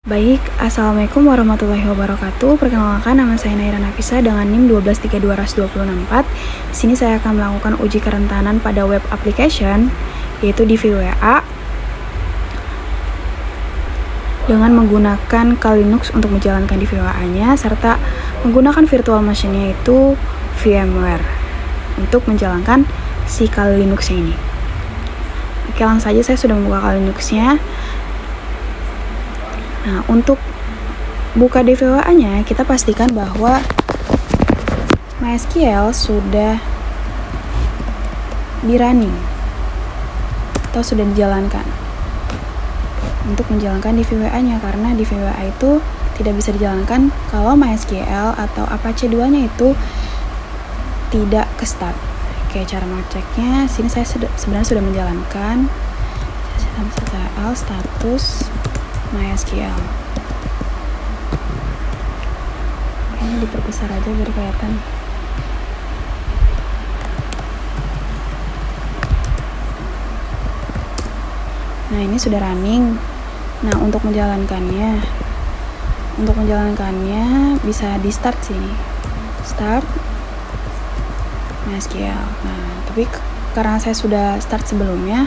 Baik, Assalamualaikum warahmatullahi wabarakatuh. Perkenalkan, nama saya Naira Nafisa dengan NIM 1232264. Di sini saya akan melakukan uji kerentanan pada web application, yaitu di VWA, dengan menggunakan Kali Linux untuk menjalankan di VWA-nya, serta menggunakan virtual machine-nya itu VMware untuk menjalankan si Kali Linux ini. Oke, langsung saja saya sudah membuka Kali Linux-nya. Nah, untuk buka DVWA-nya, kita pastikan bahwa MySQL sudah di-running atau sudah dijalankan untuk menjalankan DVWA-nya, karena DVWA itu tidak bisa dijalankan kalau MySQL atau Apache 2-nya itu tidak ke-start. Oke, cara mengeceknya, sini saya sebenarnya sudah menjalankan. Saya status MySQL. Ini diperbesar aja biar kelihatan. Nah, ini sudah running. Nah, untuk menjalankannya bisa di start sini. Start MySQL. Nah, tapi karena saya sudah start sebelumnya,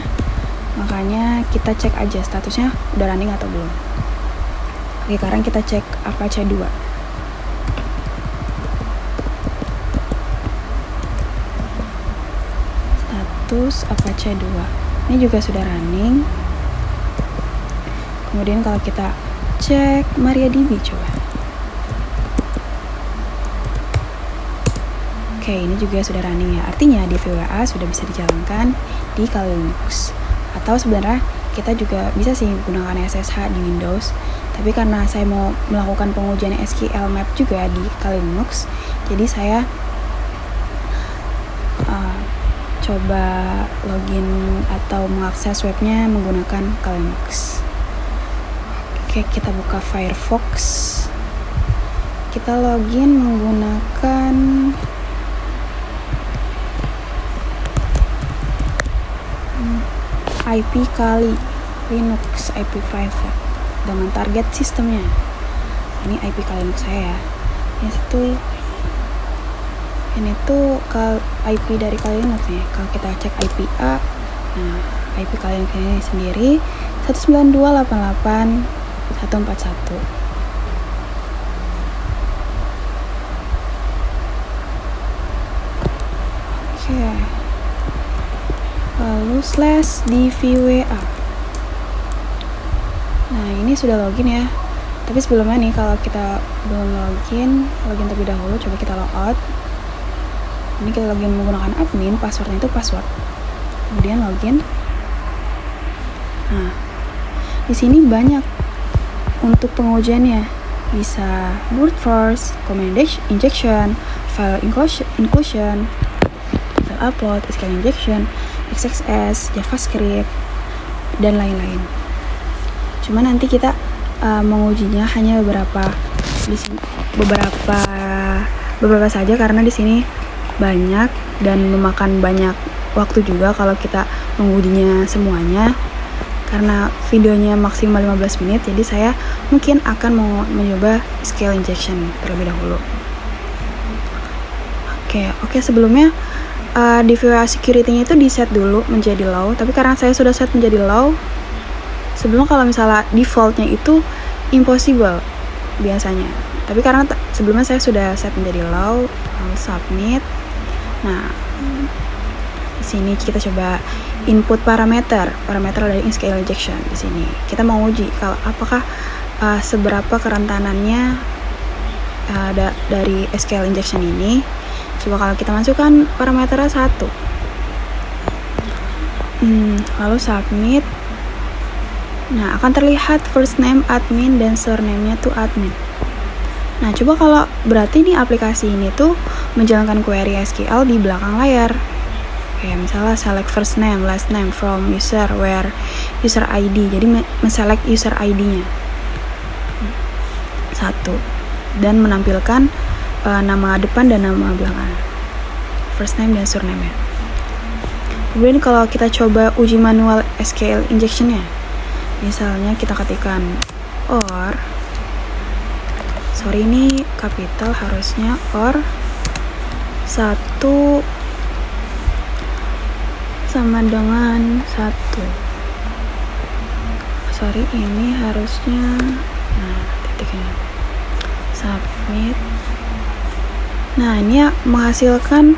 makanya kita cek aja statusnya udah running atau belum. Oke, sekarang kita cek Apache 2. Status Apache 2. Ini juga sudah running. Kemudian kalau kita cek MariaDB coba. Oke, ini juga sudah running ya. Artinya di VWA sudah bisa dijalankan di Kali Linux. Atau sebenarnya kita juga bisa sih menggunakan SSH di Windows, tapi karena saya mau melakukan pengujian SQL Map juga di Kali Linux, jadi saya coba login atau mengakses webnya menggunakan Kali Linux. Oke, kita buka Firefox, kita login menggunakan IP Kali Linux, IP private dengan target sistemnya. Ini IP Kali Linux saya ya. Ini tuh IP dari Kali Linux nih. Kalau kita cek IP A, nah IP Kali Linux ini sendiri 192.88.141. Oke. Lalu / di VWA. Nah, ini sudah login ya. Tapi sebelumnya nih, kalau kita belum login terlebih dahulu, coba kita logout. Ini kita login menggunakan admin, passwordnya itu password. Kemudian login. Nah, di sini banyak untuk pengujiannya. Bisa brute force, command injection, file inclusion, file upload, SQL injection, XXS, JavaScript, dan lain-lain. Cuma nanti kita mengujinya hanya beberapa saja, karena di sini banyak dan memakan banyak waktu juga kalau kita mengujinya semuanya. Karena videonya maksimal 15 menit, jadi saya mungkin akan mau mencoba SQL injection terlebih dahulu. Oke, sebelumnya di VWA security-nya itu di set dulu menjadi low, tapi karena saya sudah set menjadi low, sebelum kalau misalnya default-nya itu impossible biasanya, tapi karena sebelumnya saya sudah set menjadi low, lalu submit. Nah, di sini kita coba input parameter dari SQL injection. Di sini kita mau uji kalau apakah seberapa kerentanannya dari SQL injection ini. Coba kalau kita masukkan parameternya 1, lalu submit. Nah, akan terlihat first name admin dan surname-nya tuh admin. Nah, coba kalau berarti nih aplikasi ini tuh menjalankan query SQL di belakang layar. Kayak misalnya select first name, last name from user, where user ID. Jadi men-select user ID-nya 1 dan menampilkan nama depan dan nama belakang, first name dan surname. Kemudian kalau kita coba uji manual SQL injection-nya, misalnya kita ketikkan or, sorry ini kapital harusnya, or 1 sama dengan 1. Sorry ini harusnya, nah titiknya, submit. Nah ini menghasilkan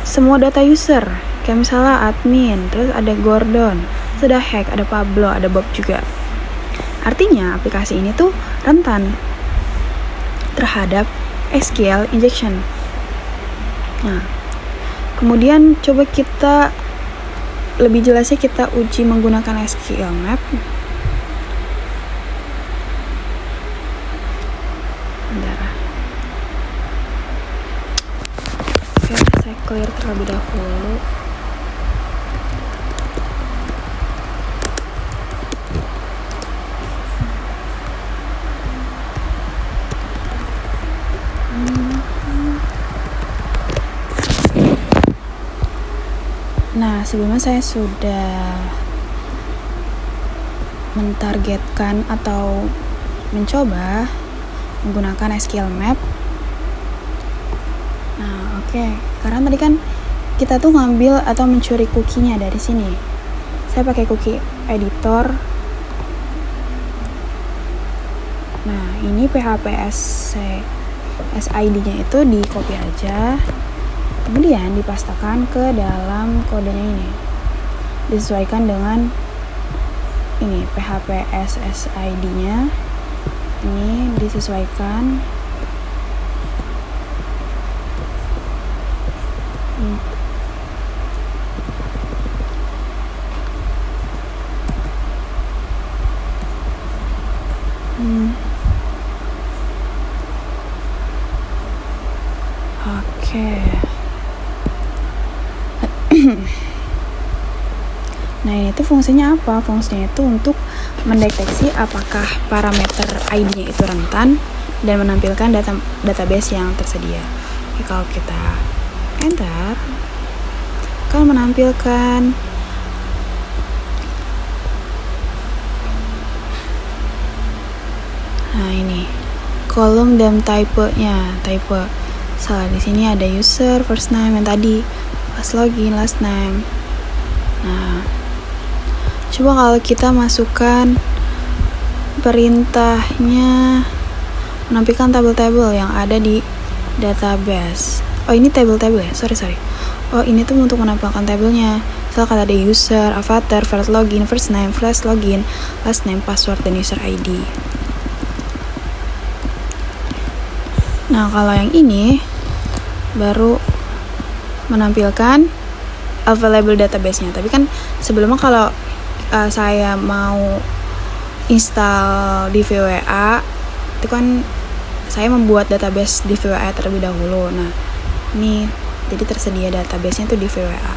semua data user, kayak misalnya admin, terus ada Gordon, terus ada Hack, ada Pablo, ada Bob juga. Artinya aplikasi ini tuh rentan terhadap SQL injection. Nah, kemudian coba kita lebih jelasnya kita uji menggunakan SQL Map. Bentar. Oke, saya clear terlebih dahulu. Nah, sebelumnya saya sudah mentargetkan atau mencoba menggunakan SQL Map. Nah, oke. Karena tadi kan kita tuh ngambil atau mencuri cookie-nya dari sini. Saya pakai cookie editor. Nah, ini PHP SID-nya itu di copy aja. Kemudian dipastakan ke dalam kodenya ini. Disesuaikan dengan ini PHP SSID-nya. Ini disesuaikan. Oke. Nah ini tuh fungsinya apa? Fungsinya itu untuk mendeteksi apakah parameter ID-nya itu rentan dan menampilkan database yang tersedia. Oke, kalau kita enter, akan menampilkan nah ini kolom dan type-nya, type. Salah di sini ada user, first name yang tadi, pas login, last name. Nah, coba kalau kita masukkan perintahnya menampilkan tabel-tabel yang ada di database. Oh ini tabel-tabel ya, sorry. Oh ini tuh untuk menampilkan tabelnya. Misal kata ada user, avatar, first login, first name, flash login, last name, password, dan user ID. Nah kalau yang ini baru menampilkan available database-nya. Tapi kan sebelumnya kalau saya mau install di VWA itu kan saya membuat database di VWA terlebih dahulu. Nah ini jadi tersedia database-nya tuh di VWA.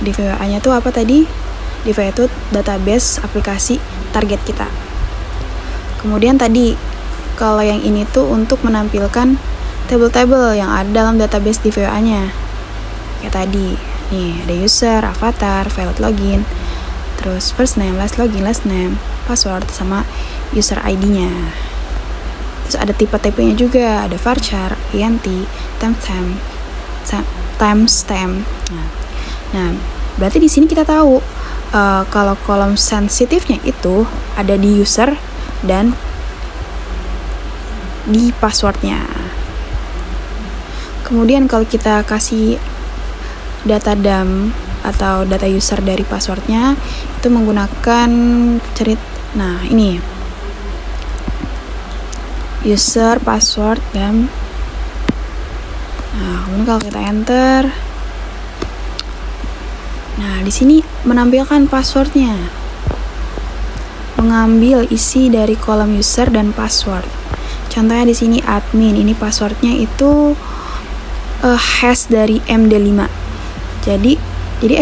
Di VWA-nya tuh apa tadi? Di VWA itu database aplikasi target kita. Kemudian tadi kalau yang ini tuh untuk menampilkan tabel-tabel yang ada dalam database di VWA-nya. Kayak tadi, nih ada user, avatar, file login, terus first name, last login, last name, password, sama user ID-nya. Terus ada tipe-tipenya juga, ada varchar, int, timestamp. Nah, berarti di sini kita tahu kalau kolom sensitifnya itu ada di user dan di passwordnya. Kemudian kalau kita kasih data dump atau data user dari passwordnya itu menggunakan nah ini user, password, dump. Nah kemudian kalau kita enter, nah di sini menampilkan passwordnya, mengambil isi dari kolom user dan password. Contohnya di sini admin, ini passwordnya itu hash dari MD5. Jadi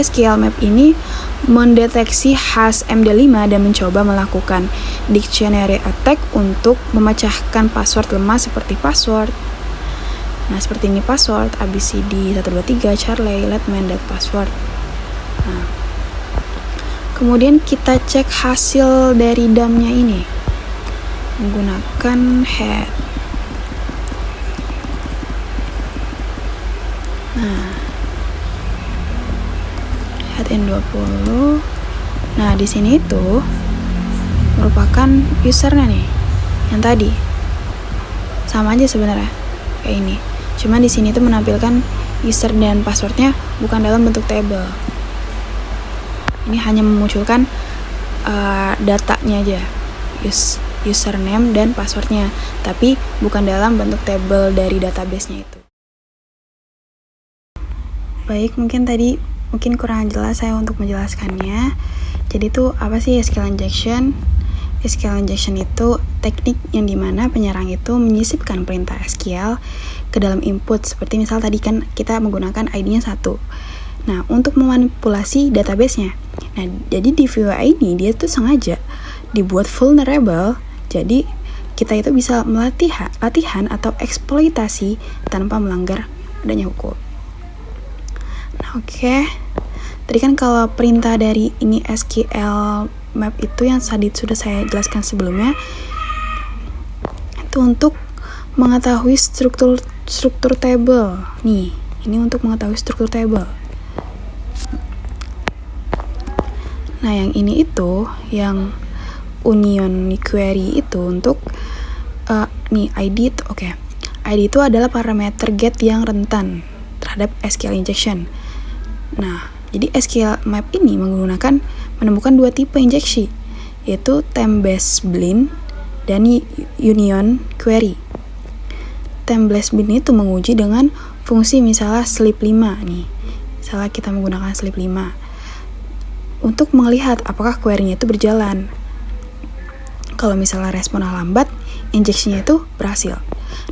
SQL Map ini mendeteksi hash MD5 dan mencoba melakukan dictionary attack untuk memecahkan password lemah seperti password. Nah, seperti ini password ABCD 123 Charlie Letman dan password. Nah, Kemudian kita cek hasil dari dump-nya ini menggunakan head. Nah, head N20. Nah, di sini itu merupakan usernya nih, yang tadi. Sama aja sebenarnya kayak ini. Cuma di sini tuh menampilkan user dan passwordnya bukan dalam bentuk table. Ini hanya memunculkan datanya aja, username dan passwordnya, tapi bukan dalam bentuk table dari database-nya itu. Baik, mungkin kurang jelas saya untuk menjelaskannya. Jadi itu apa sih SQL injection? SQL injection itu teknik yang dimana penyerang itu menyisipkan perintah SQL ke dalam input. Seperti misal tadi kan kita menggunakan ID-nya 1. Nah, untuk memanipulasi database-nya. Nah, jadi di viewer ini dia tuh sengaja dibuat vulnerable. Jadi kita itu bisa latihan atau eksploitasi tanpa melanggar adanya hukum. Nah, oke. Tadi kan kalau perintah dari ini SQL map itu yang tadi sudah saya jelaskan sebelumnya, itu untuk mengetahui struktur table. Nih, ini untuk mengetahui struktur table. Nah, yang ini itu yang union query itu untuk nih ID itu ID itu adalah parameter get yang rentan terhadap SQL injection. Nah, jadi SQL map ini menemukan dua tipe injeksi, yaitu time-based blind dan union query. Time-based blind itu menguji dengan fungsi misalnya sleep 5 nih. Misalnya kita menggunakan sleep 5 untuk melihat apakah query-nya itu berjalan. Kalau misalnya responnya lambat, injeksinya itu berhasil.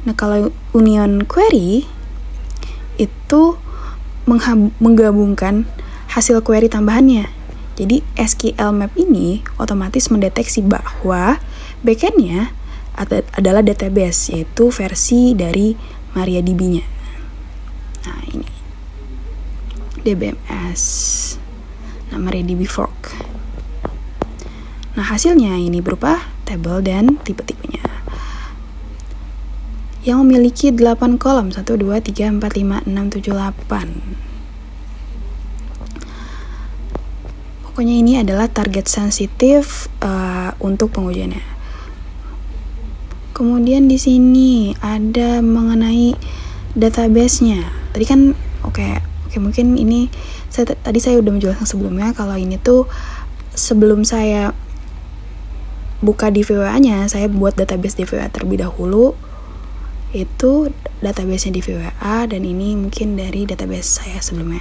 Nah, kalau union query itu menggabungkan hasil query tambahannya. Jadi SQL map ini otomatis mendeteksi bahwa backend-nya adalah database, yaitu versi dari MariaDB-nya. Nah, ini DBMS. Nah, MariaDB fork. Nah, hasilnya ini berupa table dan tipe-tipenya yang memiliki 8 kolom, 1, 2, 3, 4, 5, 6, 7, 8. Pokoknya ini adalah target sensitif untuk pengujiannya. Kemudian di sini ada mengenai database-nya. Tadi kan oke, mungkin ini tadi saya udah menjelaskan sebelumnya kalau ini tuh sebelum saya buka di VWA-nya, saya buat database di VWA terlebih dahulu. Itu database-nya di VWA dan ini mungkin dari database saya sebelumnya.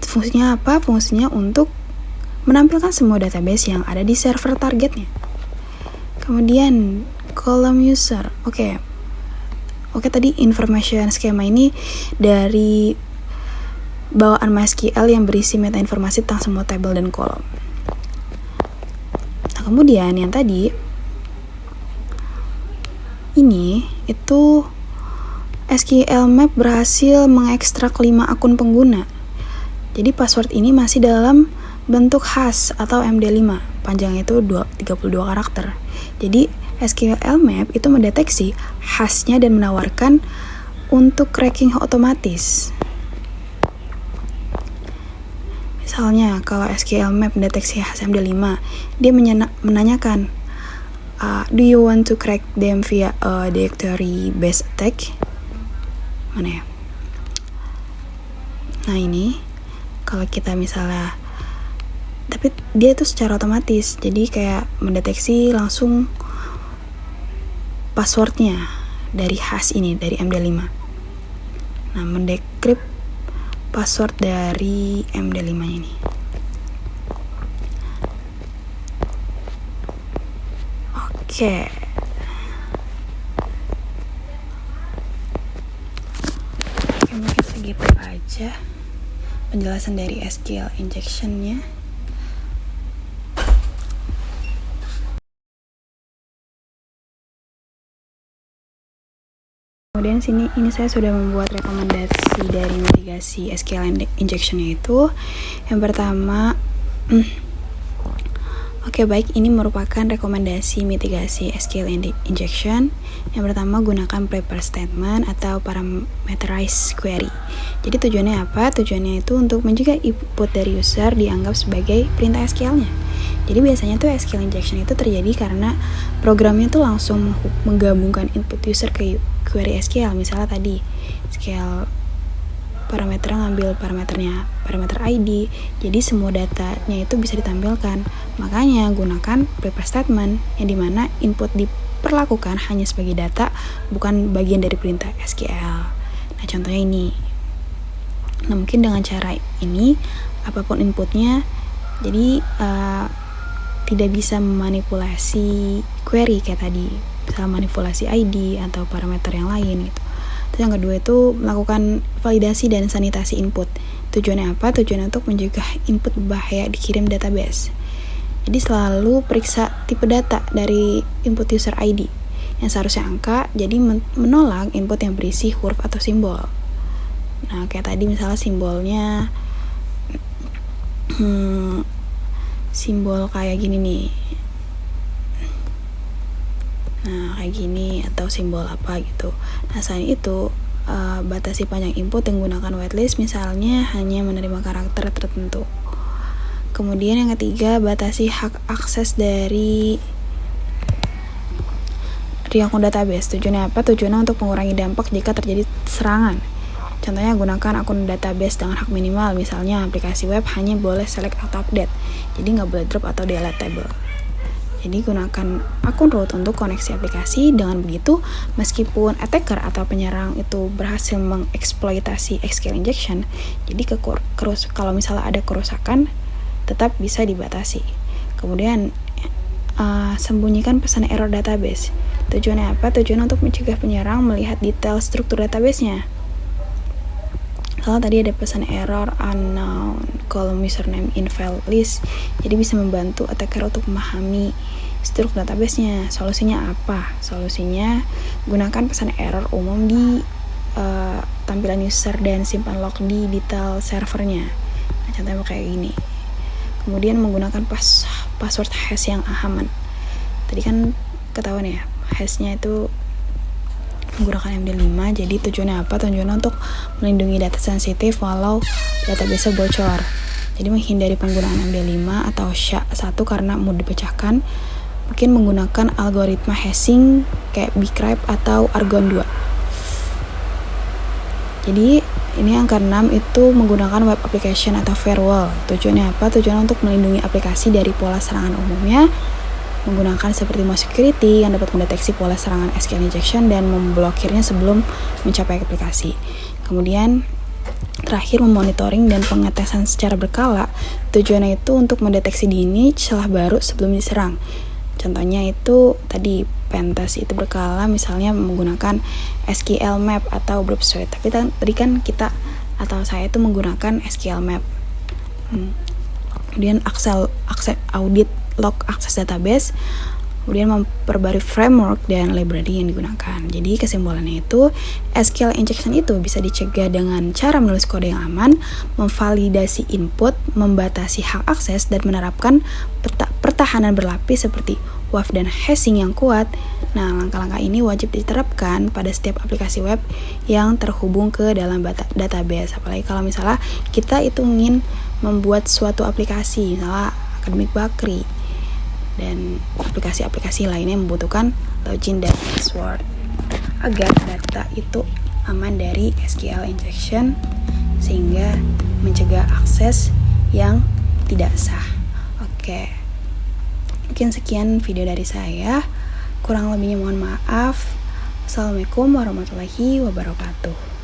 Fungsinya apa? Fungsinya untuk menampilkan semua database yang ada di server targetnya. Kemudian column user. Oke, tadi information schema ini dari bawaan MySQL yang berisi meta informasi tentang semua tabel dan kolom. Nah, kemudian yang tadi ini itu SQL Map berhasil mengekstrak 5 akun pengguna. Jadi password ini masih dalam bentuk hash atau MD5. Panjangnya itu 32 karakter. Jadi SQL Map itu mendeteksi hashnya dan menawarkan untuk cracking otomatis. Misalnya kalau SQL Map mendeteksi hash MD5, dia menanyakan, do you want to crack them via a directory based attack? Mana ya? Nah, ini kalau kita misalnya, tapi dia itu secara otomatis, jadi kayak mendeteksi langsung passwordnya dari hash ini, dari MD5. Nah, mendekrip password dari MD5 ini. Oke, mungkin segitu aja penjelasan dari SQL injection-nya. Kemudian ini saya sudah membuat rekomendasi dari mitigasi SQL injection, yaitu yang pertama, baik, ini merupakan rekomendasi mitigasi SQL injection. Yang pertama, gunakan prepare statement atau parameterized query. Jadi tujuannya apa? Tujuannya itu untuk mencegah input dari user dianggap sebagai perintah SQL-nya. Jadi biasanya tuh SQL injection itu terjadi karena programnya tuh langsung menggabungkan input user ke query SQL. Misalnya tadi SQL parameter ngambil parameter ID, jadi semua datanya itu bisa ditampilkan. Makanya gunakan prepare statement yang dimana input diperlakukan hanya sebagai data, bukan bagian dari perintah SQL. Nah, contohnya ini. Nah, mungkin dengan cara ini apapun inputnya, jadi tidak bisa memanipulasi query kayak tadi, bisa manipulasi ID atau parameter yang lain gitu. Terus yang kedua itu melakukan validasi dan sanitasi input. Tujuannya apa? Tujuannya untuk mencegah input berbahaya dikirim database. Jadi selalu periksa tipe data dari input user ID yang seharusnya angka, jadi menolak input yang berisi huruf atau simbol. Nah, kayak tadi misalnya simbolnya simbol kayak gini nih. Nah, kayak gini, atau simbol apa gitu. Nah, selain itu, batasi panjang input yang menggunakan whitelist, misalnya hanya menerima karakter tertentu. Kemudian yang ketiga, batasi hak akses dari akun database. Tujuannya apa? Tujuannya untuk mengurangi dampak jika terjadi serangan. Contohnya, gunakan akun database dengan hak minimal. Misalnya, aplikasi web hanya boleh select atau update, jadi nggak boleh drop atau delete table. Jadi gunakan akun root untuk koneksi aplikasi. Dengan begitu, meskipun attacker atau penyerang itu berhasil mengeksploitasi SQL injection, jadi kalau misalnya ada kerusakan, tetap bisa dibatasi. Kemudian sembunyikan pesan error database. Tujuannya apa? Tujuannya untuk mencegah penyerang melihat detail struktur database-nya. Kalau tadi ada pesan error unknown column username invalid list, jadi bisa membantu attacker untuk memahami struktur database-nya. Solusinya apa? Solusinya gunakan pesan error umum di tampilan user dan simpan log di detail servernya. Nah, contohnya kayak gini. Kemudian menggunakan password hash yang aman. Tadi kan ketahuan ya, hashnya itu menggunakan MD5. Jadi tujuannya apa? Tujuannya untuk melindungi data sensitif walau database bocor. Jadi menghindari penggunaan MD5 atau SHA-1 karena mudah dipecahkan. Mungkin menggunakan algoritma hashing kayak bcrypt atau argon 2. Jadi ini yang keenam itu menggunakan web application atau firewall. Tujuannya apa? Tujuannya untuk melindungi aplikasi dari pola serangan umumnya, menggunakan seperti Mouse Security yang dapat mendeteksi pola serangan SQL injection dan memblokirnya sebelum mencapai aplikasi. Kemudian terakhir, memonitoring dan pengetesan secara berkala. Tujuannya itu untuk mendeteksi dini celah baru sebelum diserang. Contohnya itu tadi pentest itu berkala, misalnya menggunakan SQL Map atau Burp Suite. Tapi tadi kan kita atau saya itu menggunakan SQL Map. Kemudian audit log akses database, kemudian memperbarui framework dan library yang digunakan. Jadi kesimpulannya itu, SQL injection itu bisa dicegah dengan cara menulis kode yang aman, memvalidasi input, membatasi hak akses, dan menerapkan pertahanan berlapis seperti WAF dan hashing yang kuat. Nah, langkah-langkah ini wajib diterapkan pada setiap aplikasi web yang terhubung ke dalam database. Apalagi kalau misalnya kita itu ingin membuat suatu aplikasi, misalnya Academic Bakery, dan aplikasi-aplikasi lainnya membutuhkan login dan password agar data itu aman dari SQL injection sehingga mencegah akses yang tidak sah. Oke, mungkin sekian video dari saya, kurang lebihnya mohon maaf. Assalamualaikum warahmatullahi wabarakatuh.